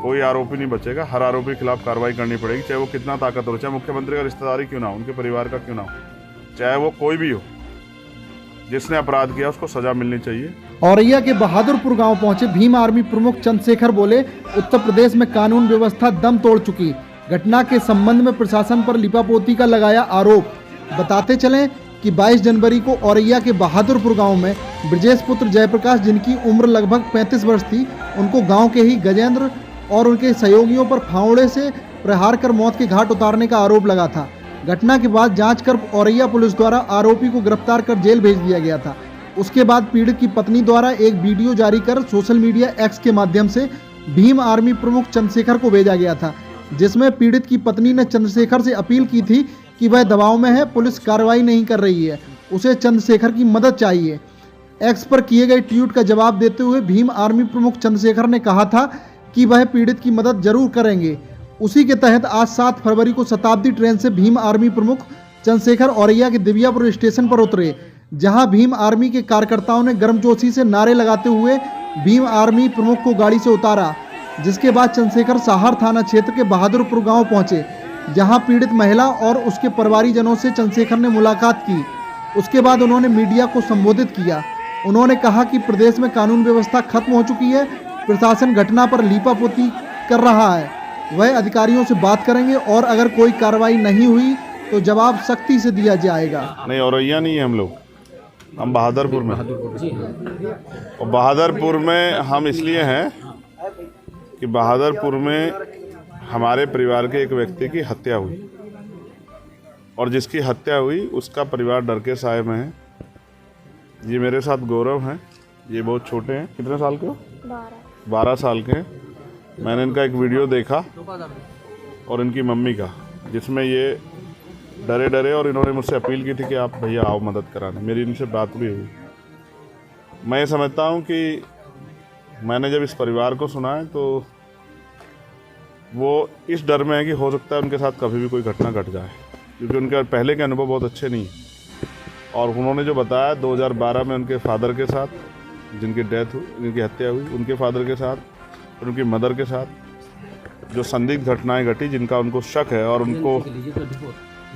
कोई आरोपी नहीं बचेगा। हर आरोपी के खिलाफ कार्रवाई करनी पड़ेगी, चाहे वो कितना ताकतवर हो, चाहे मुख्यमंत्री का रिश्तेदारी क्यों ना हो, उनके परिवार का क्यों ना हो, चाहे वो कोई भी हो, जिसने अपराध किया उसको सजा मिलनी चाहिए। औरैया के बहादुरपुर गांव पहुंचे भीम आर्मी प्रमुख चंद्रशेखर बोले, उत्तर प्रदेश में कानून व्यवस्था दम तोड़ चुकी। घटना के संबंध में प्रशासन पर लिपापोती का लगाया आरोप। बताते चलें कि 22 जनवरी को औरैया के बहादुरपुर गांव में ब्रजेश पुत्र जयप्रकाश, जिनकी उम्र लगभग 35 वर्ष थी, उनको गांव के ही गजेंद्र और उनके सहयोगियों पर फावड़े से प्रहार कर मौत के घाट उतारने का आरोप लगा था। घटना के बाद जांच कर औरैया पुलिस द्वारा आरोपी को गिरफ्तार कर जेल भेज दिया गया था। उसके बाद पीड़ित की पत्नी द्वारा एक वीडियो जारी कर सोशल मीडिया एक्स के माध्यम से भीम आर्मी प्रमुख चंद्रशेखर को भेजा गया था, जिसमें पीड़ित की पत्नी ने चंद्रशेखर से अपील की थी कि वह दबाव में है, पुलिस कार्रवाई नहीं कर रही है, उसे चंद्रशेखर की मदद चाहिए। एक्स पर किए गए ट्वीट का जवाब देते हुए भीम आर्मी प्रमुख चंद्रशेखर ने कहा था कि वह पीड़ित की मदद जरूर करेंगे। उसी के तहत आज 7 फरवरी को शताब्दी ट्रेन से भीम आर्मी प्रमुख चंद्रशेखर औरैया के दिव्यापुर स्टेशन पर उतरे, जहां भीम आर्मी के कार्यकर्ताओं ने गर्मजोशी से नारे लगाते हुए भीम आर्मी प्रमुख को गाड़ी से उतारा। जिसके बाद चंद्रशेखर साहर थाना क्षेत्र के बहादुरपुर गांव पहुंचे, जहां पीड़ित महिला और उसके परिवारीजनों से चंद्रशेखर ने मुलाकात की। उसके बाद उन्होंने मीडिया को संबोधित किया। उन्होंने कहा कि प्रदेश में कानून व्यवस्था खत्म हो चुकी है, प्रशासन घटना पर लीपापोती कर रहा है। वह अधिकारियों से बात करेंगे और अगर कोई कार्रवाई नहीं हुई तो जवाब सख्ती से दिया जाएगा। नहीं, औरैया नहीं है हम बहादुरपुर में। और बहादुरपुर में हम इसलिए हैं कि बहादुरपुर में हमारे परिवार के एक व्यक्ति की हत्या हुई, और जिसकी हत्या हुई उसका परिवार डर के साए में है। ये मेरे साथ गौरव हैं, ये बहुत छोटे हैं। कितने साल के हो? 12 साल के हैं। मैंने इनका एक वीडियो देखा और इनकी मम्मी का, जिसमें ये डरे डरे और इन्होंने मुझसे अपील की थी कि आप भैया आओ मदद कराने। मेरी इनसे बात भी हुई। मैं ये समझता हूँ कि मैंने जब इस परिवार को सुना है तो वो इस डर में है कि हो सकता है उनके साथ कभी भी कोई घटना घट जाए, क्योंकि उनके पहले के अनुभव बहुत अच्छे नहीं हैं। और उन्होंने जो बताया 2012 में उनके फादर के साथ, जिनकी डेथ हुई, जिनकी हत्या हुई, उनके फादर के साथ और उनकी मदर के साथ जो संदिग्ध घटनाएं घटी, जिनका उनको शक है और उनको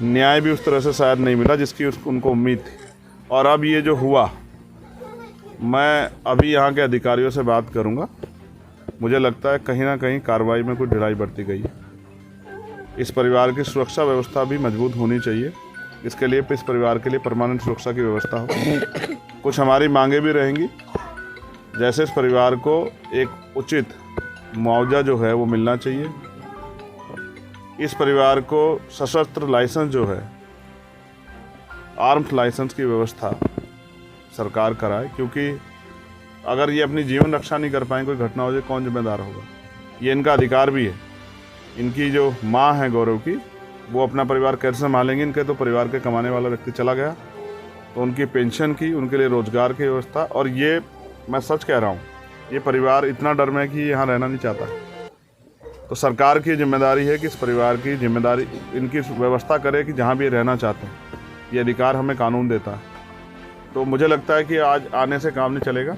न्याय भी उस तरह से शायद नहीं मिला जिसकी उनको उम्मीद थी। और अब ये जो हुआ, मैं अभी यहाँ के अधिकारियों से बात करूँगा। मुझे लगता है कहीं ना कहीं कार्रवाई में कुछ ढिलाई बरती गई है। इस परिवार की सुरक्षा व्यवस्था भी मजबूत होनी चाहिए। इसके लिए इस परिवार के लिए परमानेंट सुरक्षा की व्यवस्था हो। कुछ हमारी मांगे भी रहेंगी, जैसे इस परिवार को एक उचित मुआवजा जो है वो मिलना चाहिए। इस परिवार को सशस्त्र लाइसेंस जो है, आर्म्स लाइसेंस की व्यवस्था सरकार कराए, क्योंकि अगर ये अपनी जीवन रक्षा नहीं कर पाएँ, कोई घटना हो जाए, कौन जिम्मेदार होगा? ये इनका अधिकार भी है। इनकी जो माँ है गौरव की, वो अपना परिवार कैसे संभालेंगे? इनके तो परिवार के कमाने वाला व्यक्ति चला गया, तो उनकी पेंशन की, उनके लिए रोजगार की व्यवस्था। और ये मैं सच कह रहा हूँ, ये परिवार इतना डर में है कि यहाँ रहना नहीं चाहता। तो सरकार की जिम्मेदारी है कि इस परिवार की जिम्मेदारी इनकी व्यवस्था करे कि जहाँ भी रहना चाहते हैं। ये अधिकार हमें कानून देता है। तो मुझे लगता है कि आज आने से काम नहीं चलेगा।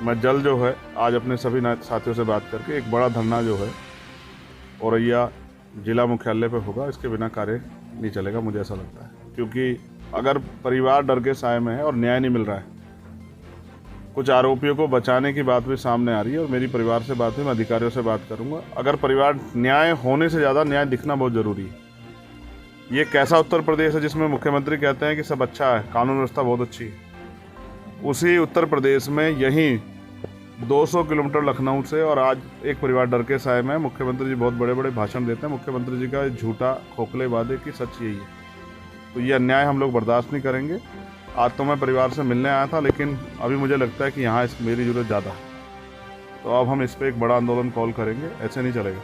मैं जल्द जो है आज अपने सभी साथियों से बात करके एक बड़ा धरना जो है औरैया जिला मुख्यालय पे होगा। इसके बिना कार्य नहीं चलेगा, मुझे ऐसा लगता है, क्योंकि अगर परिवार डर के साए में है और न्याय नहीं मिल रहा है, कुछ आरोपियों को बचाने की बात भी सामने आ रही है। और मेरी परिवार से बात हुई, मैं अधिकारियों से बात करूंगा। अगर परिवार न्याय होने से ज़्यादा न्याय दिखना बहुत ज़रूरी है। ये कैसा उत्तर प्रदेश है जिसमें मुख्यमंत्री कहते हैं कि सब अच्छा है, कानून व्यवस्था बहुत अच्छी है। उसी उत्तर प्रदेश में यहीं 200 किलोमीटर लखनऊ से, और आज एक परिवार डर के साए में। मुख्यमंत्री जी बहुत बड़े बड़े भाषण देते हैं। मुख्यमंत्री जी का झूठा खोखले वादे की सच यही है। तो ये अन्याय हम लोग बर्दाश्त नहीं करेंगे। आज तो मैं परिवार से मिलने आया था, लेकिन अभी मुझे लगता है कि यहाँ मेरी ज़रूरत ज़्यादा है। तो अब हम इस पर एक बड़ा आंदोलन कॉल करेंगे, ऐसे नहीं चलेगा।